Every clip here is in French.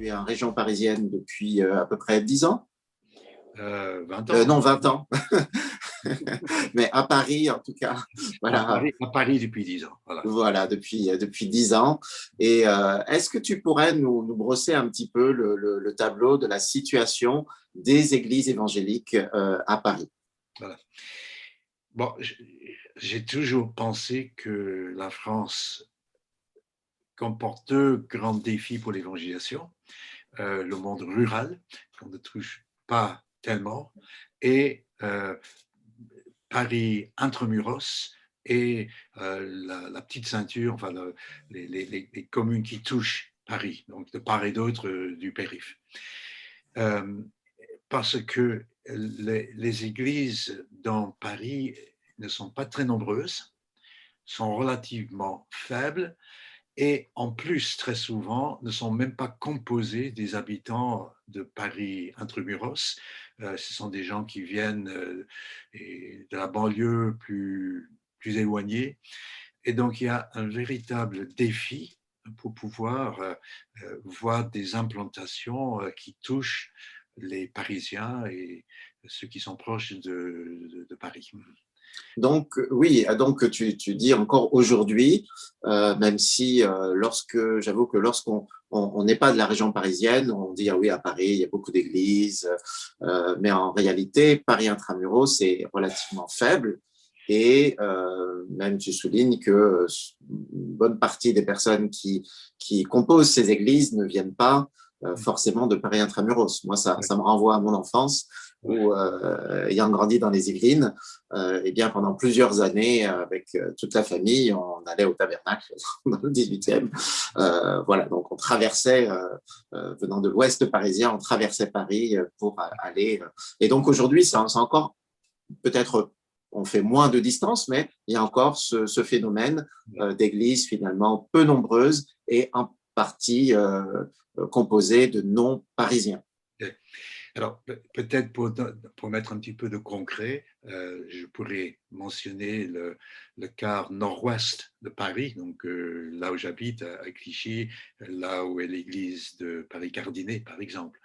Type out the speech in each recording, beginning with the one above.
tu es en région parisienne depuis à peu près 10 ans. 20 ans. Non, 20 ans. Mais à Paris, en tout cas. Voilà, À Paris depuis 10 ans. Voilà. voilà depuis 10 ans. Et est-ce que tu pourrais nous brosser un petit peu le tableau de la situation des églises évangéliques à Paris? Voilà. Bon, j'ai toujours pensé que la France comporte deux grands défis pour l'évangélisation. Le monde rural, qu'on ne touche pas tellement, et Paris intramuros et la petite ceinture, enfin les communes qui touchent Paris, donc de part et d'autre du périph'. Parce que les églises dans Paris ne sont pas très nombreuses, sont relativement faibles et en plus, très souvent, ne sont même pas composées des habitants de Paris intramuros. Ce sont des gens qui viennent de la banlieue plus éloignée. Et donc, il y a un véritable défi pour pouvoir voir des implantations qui touchent les Parisiens et ceux qui sont proches de Paris. Donc, oui, donc tu dis encore aujourd'hui, même si j'avoue que lorsqu'on on n'est pas de la région parisienne, on dit ah oui, à Paris, il y a beaucoup d'églises, mais en réalité, Paris intramuros, c'est relativement faible. Et même tu soulignes que une bonne partie des personnes qui composent ces églises ne viennent pas forcément de Paris intramuros. Moi, ça me renvoie à mon enfance où, ayant grandi dans les Yvelines, eh bien, pendant plusieurs années, avec toute la famille, on allait au Tabernacle dans le 18e. Voilà, donc on traversait, venant de l'ouest parisien, on traversait Paris pour aller. Et donc aujourd'hui, c'est encore peut-être on fait moins de distance, mais il y a encore ce phénomène d'églises finalement peu nombreuses et en partie composées de non-parisiens. Alors, peut-être pour mettre un petit peu de concret, je pourrais mentionner le quart nord-ouest de Paris, donc là où j'habite, à Clichy, là où est l'église de Paris-Cardinet, par exemple.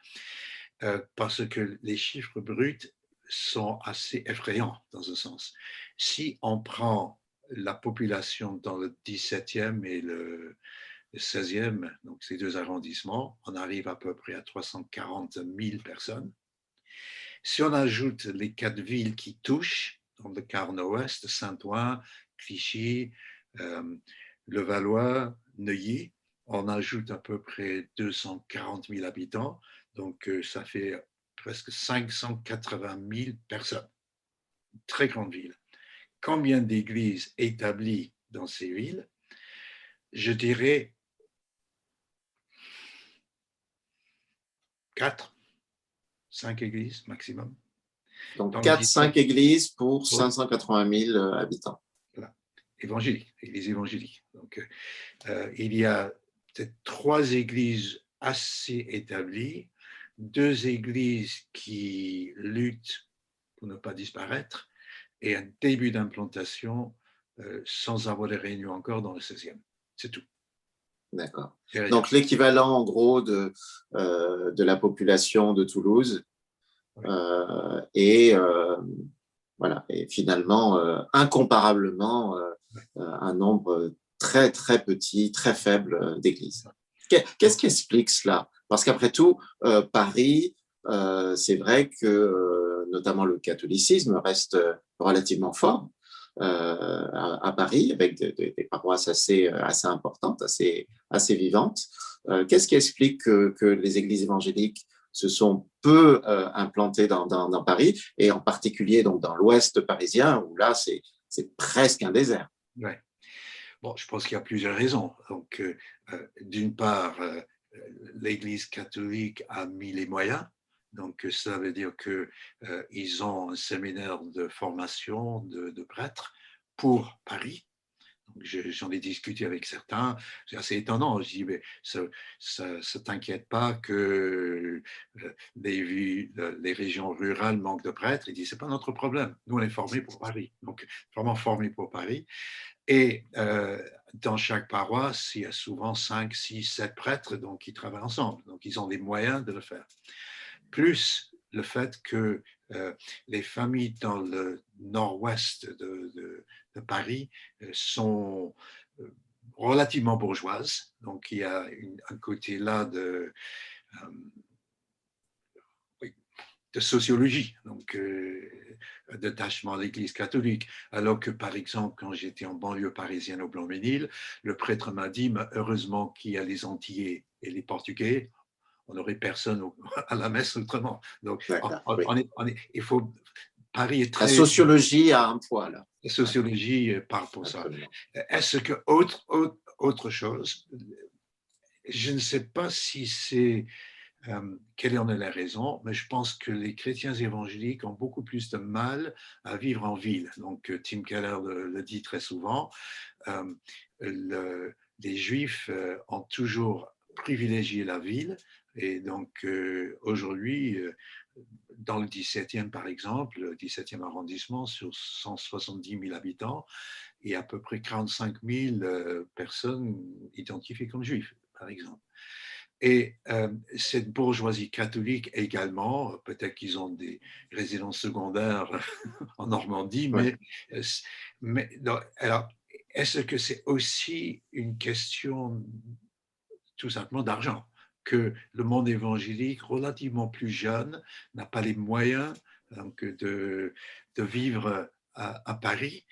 Parce que les chiffres bruts sont assez effrayants dans un sens. Si on prend la population dans le 17e et le 16e, donc ces deux arrondissements, on arrive à peu près à 340 000 personnes. Si on ajoute les quatre villes qui touchent, dans le quart nord-ouest, Saint-Ouen, Clichy, Levallois, Neuilly, on ajoute à peu près 240 000 habitants, donc ça fait presque 580 000 personnes. Très grande ville. Combien d'églises établies dans ces villes? Je dirais 4, 5 églises maximum. Donc 4-5 églises pour 580 000 habitants. Voilà. Évangéliques, églises évangéliques. Donc, il y a peut-être 3 églises assez établies, 2 églises qui luttent pour ne pas disparaître, et un début d'implantation sans avoir de réunion encore dans le 16e. C'est tout. D'accord. Donc l'équivalent en gros de la population de Toulouse. Oui. Voilà, et finalement, incomparablement, un nombre très, très petit, très faible d'églises. Qu'est-ce qui explique cela? Parce qu'après tout, Paris, c'est vrai que notamment le catholicisme reste relativement fort à Paris, avec des paroisses assez importantes, assez vivantes. Qu'est-ce qui explique que les églises évangéliques se sont peu implantées dans Paris, et en particulier donc, dans l'ouest parisien, où là, c'est presque un désert? Ouais. Bon, je pense qu'il y a plusieurs raisons. Donc, d'une part, l'Église catholique a mis les moyens. Donc, ça veut dire qu'ils ont un séminaire de formation de prêtres pour Paris. J'en ai discuté avec certains, c'est assez étonnant. Je dis, mais ça t'inquiète pas que les régions rurales manquent de prêtres? Il dit, c'est pas notre problème. Nous, on est formés pour Paris. Donc, vraiment formés pour Paris. Et dans chaque paroisse, il y a souvent 5, 6, 7 prêtres donc, qui travaillent ensemble. Donc, ils ont les moyens de le faire. Plus le fait que les familles dans le nord-ouest de Paris sont relativement bourgeoises. Donc, il y a un côté là de sociologie, donc d'attachement à l'Église catholique. Alors que, par exemple, quand j'étais en banlieue parisienne au Blanc-Ménil, le prêtre m'a dit, heureusement qu'il y a les Antillais et les Portugais, on n'aurait personne à la messe autrement. Donc, il faut. Paris est très. La sociologie a un poids là. La sociologie parle pour Absolument. Ça. Est-ce que autre chose, je ne sais pas si c'est quelle en est la raison, mais je pense que les chrétiens évangéliques ont beaucoup plus de mal à vivre en ville. Donc, Tim Keller le dit très souvent. Les Juifs ont toujours privilégié la ville. Et donc, aujourd'hui, dans le 17e, par exemple, le 17e arrondissement, sur 170 000 habitants, il y a à peu près 45 000 personnes identifiées comme juifs, par exemple. Et cette bourgeoisie catholique également, peut-être qu'ils ont des résidences secondaires en Normandie, mais non, alors, est-ce que c'est aussi une question tout simplement d'argent, que le monde évangélique, relativement plus jeune, n'a pas les moyens donc, de vivre à Paris.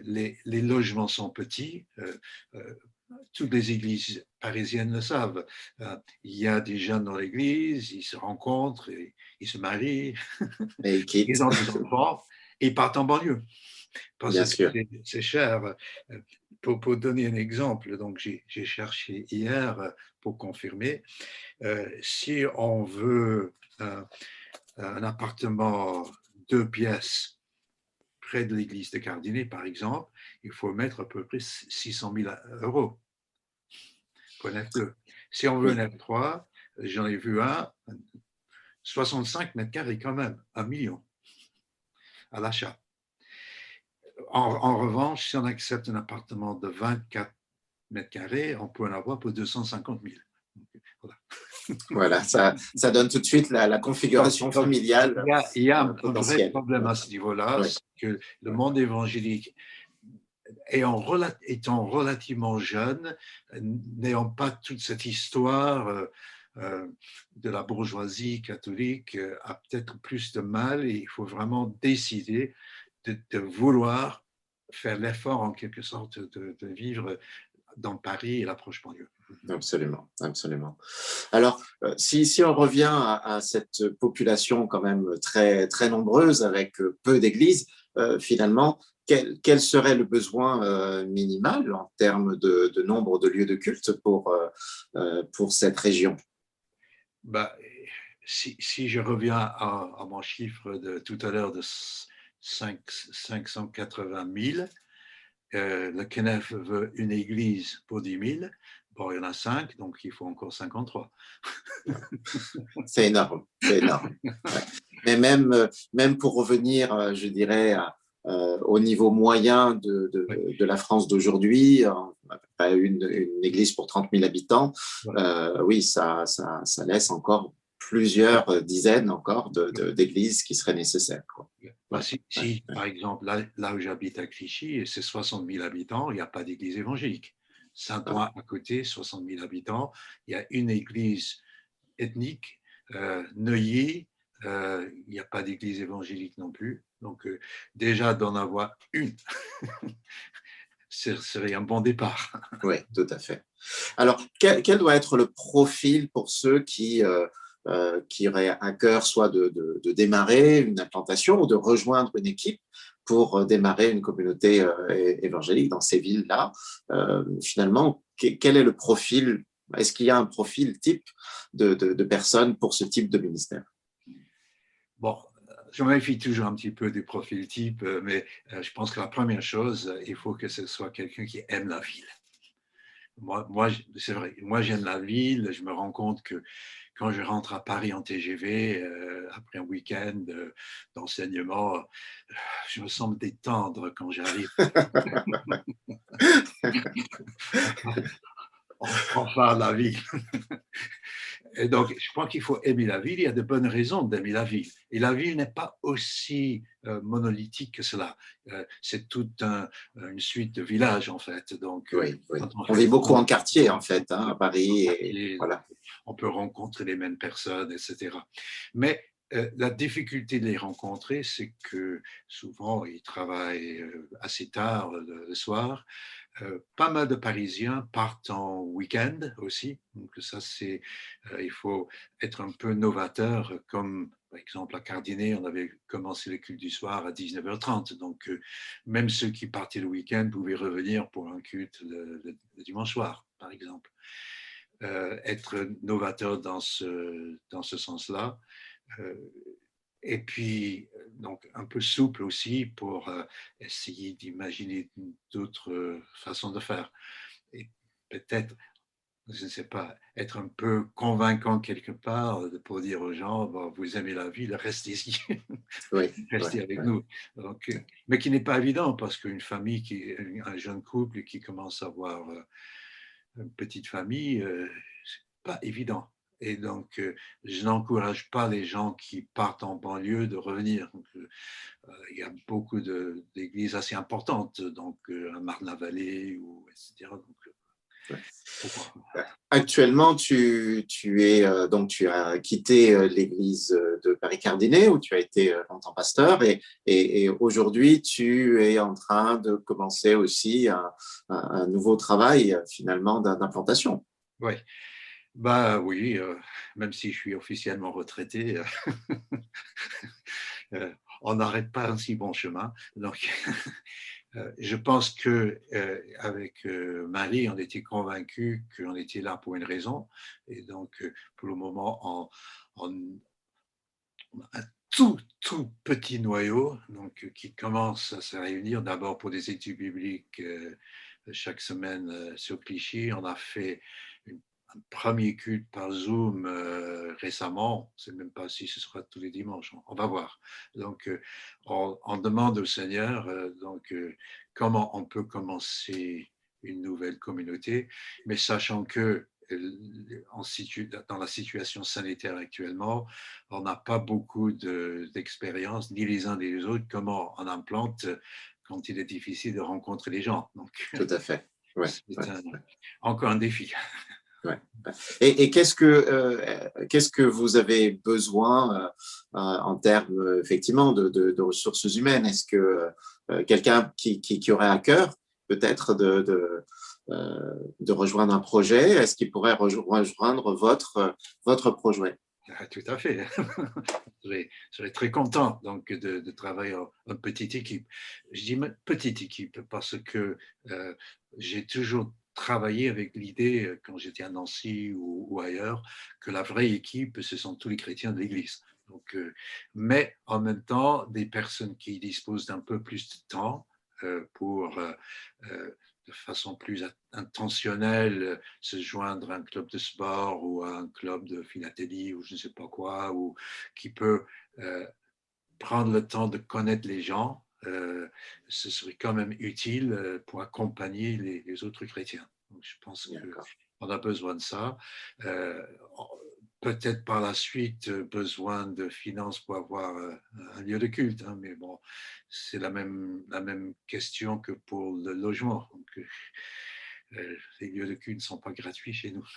Les logements sont petits. Toutes les églises parisiennes le savent. Il y a des jeunes dans l'église, ils se rencontrent, ils se marient, ils ont des enfants et ils partent en banlieue. Parce que c'est cher. Pour donner un exemple, donc j'ai cherché hier pour confirmer, si on veut un appartement 2 pièces près de l'église de Cardinet, par exemple, il faut mettre à peu près 600 000 euros pour un F2. Si on veut un F3, j'en ai vu un, 65 mètres carrés quand même, 1 million à l'achat. En revanche, si on accepte un appartement de 24 mètres carrés, on peut en avoir pour 250 000. Voilà, ça donne tout de suite la configuration familiale. Il y a un vrai problème à ce niveau-là, c'est que le monde évangélique, étant relativement jeune, n'ayant pas toute cette histoire de la bourgeoisie catholique, a peut-être plus de mal, et il faut vraiment décider de vouloir faire l'effort en quelque sorte de vivre dans Paris et l'approche banlieue. Absolument, absolument. Alors, si on revient à cette population quand même très, très nombreuse avec peu d'églises, finalement, quel serait le besoin minimal en termes de nombre de lieux de culte pour cette région? Si je reviens à mon chiffre de tout à l'heure de 580 000, le CNEF veut une église pour 10 000. Bon, il y en a 5, donc il faut encore 53. C'est énorme, c'est énorme. Ouais. Mais même pour revenir, je dirais, au niveau moyen de la France d'aujourd'hui, une église pour 30 000 habitants, oui, ça laisse encore plusieurs dizaines encore d'églises qui seraient nécessaires. Quoi. Par exemple, là où j'habite à Clichy, c'est 60 000 habitants, il n'y a pas d'église évangélique. Saint-Ouen à côté, 60 000 habitants, il y a une église ethnique. Neuilly, il n'y a pas d'église évangélique non plus. Donc, déjà d'en avoir une, ce serait un bon départ. Oui, tout à fait. Alors, quel doit être le profil pour ceux qui auraient à cœur soit de démarrer une implantation ou de rejoindre une équipe pour démarrer une communauté évangélique dans ces villes-là? Finalement, quel est le profil? Est-ce qu'il y a un profil type de personnes pour ce type de ministère? Bon, je me méfie toujours un petit peu du profil type, mais je pense que la première chose, il faut que ce soit quelqu'un qui aime la ville. C'est vrai, moi j'aime la ville, je me rends compte que quand je rentre à Paris en TGV, après un week-end d'enseignement, je me sens me détendre quand j'arrive. Enfin, la ville. Et donc, je crois qu'il faut aimer la ville. Il y a de bonnes raisons d'aimer la ville. Et la ville n'est pas aussi monolithique que cela. C'est toute une suite de villages, en fait. Donc, Oui, oui. quand on On fait vit le beaucoup tour, en quartier, en fait, hein, à Paris. Et voilà. on peut rencontrer les mêmes personnes, etc. Mais la difficulté de les rencontrer, c'est que souvent, ils travaillent assez tard le soir. Pas mal de Parisiens partent en week-end aussi. Donc ça, il faut être un peu novateur, comme par exemple à Cardinet, on avait commencé le culte du soir à 19h30. Donc même ceux qui partaient le week-end pouvaient revenir pour un culte le dimanche soir, par exemple. Être novateur dans ce sens-là. Euh, et puis, donc, un peu souple aussi pour essayer d'imaginer d'autres façons de faire. Et peut-être, je ne sais pas, être un peu convaincant quelque part pour dire aux gens, bon, vous aimez la ville, restez ici, Oui, oui, restez avec oui. nous. Donc, mais qui n'est pas évident parce qu'une famille, un jeune couple qui commence à avoir une petite famille, c'est pas évident. Et donc, je n'encourage pas les gens qui partent en banlieue de revenir. Donc, il y a beaucoup d'églises assez importantes, donc à Marne-la-Vallée, ou, etc. Donc, Ouais. pourquoi Actuellement, donc tu as quitté l'église de Paris-Cardinet où tu as été longtemps pasteur et aujourd'hui tu es en train de commencer aussi un nouveau travail finalement d'implantation. Oui, bah oui, même si je suis officiellement retraité, on n'arrête pas un si bon chemin. Donc, je pense que avec Marie, on était convaincus qu'on était là pour une raison. Et donc, pour le moment, on a un tout petit noyau donc, qui commence à se réunir d'abord pour des études bibliques chaque semaine sur Clichy. On a fait un premier culte par Zoom récemment. Je ne sais même pas si ce sera tous les dimanches. On va voir. Donc, on demande au Seigneur comment on peut commencer une nouvelle communauté, mais sachant que dans la situation sanitaire actuellement, on n'a pas beaucoup d'expérience, ni les uns ni les autres, comment on implante quand il est difficile de rencontrer les gens. Donc, Tout à fait. Ouais, c'est ouais, encore un défi. ouais. Et qu'est-ce que vous avez besoin en termes effectivement de ressources humaines? Est-ce que quelqu'un qui aurait à cœur peut-être de rejoindre un projet, est-ce qu'il pourrait rejoindre votre projet? Ah, tout à fait. Je serais très content donc, de travailler en petite équipe. Je dis petite équipe parce que j'ai toujours travaillé avec l'idée, quand j'étais à Nancy ou ailleurs, que la vraie équipe, ce sont tous les chrétiens de l'Église. Donc, mais en même temps, des personnes qui disposent d'un peu plus de temps pour de façon plus intentionnelle se joindre à un club de sport ou à un club de philatélie ou je ne sais pas quoi, ou qui peut euh, prendre le temps de connaître les gens, ce serait quand même utile pour accompagner les autres chrétiens. Donc, je pense D'accord. qu'on a besoin de ça. Euh, Peut-être par la suite besoin de finances pour avoir un lieu de culte, hein, mais bon, c'est la même question que pour le logement. Donc, les lieux de culte ne sont pas gratuits chez nous.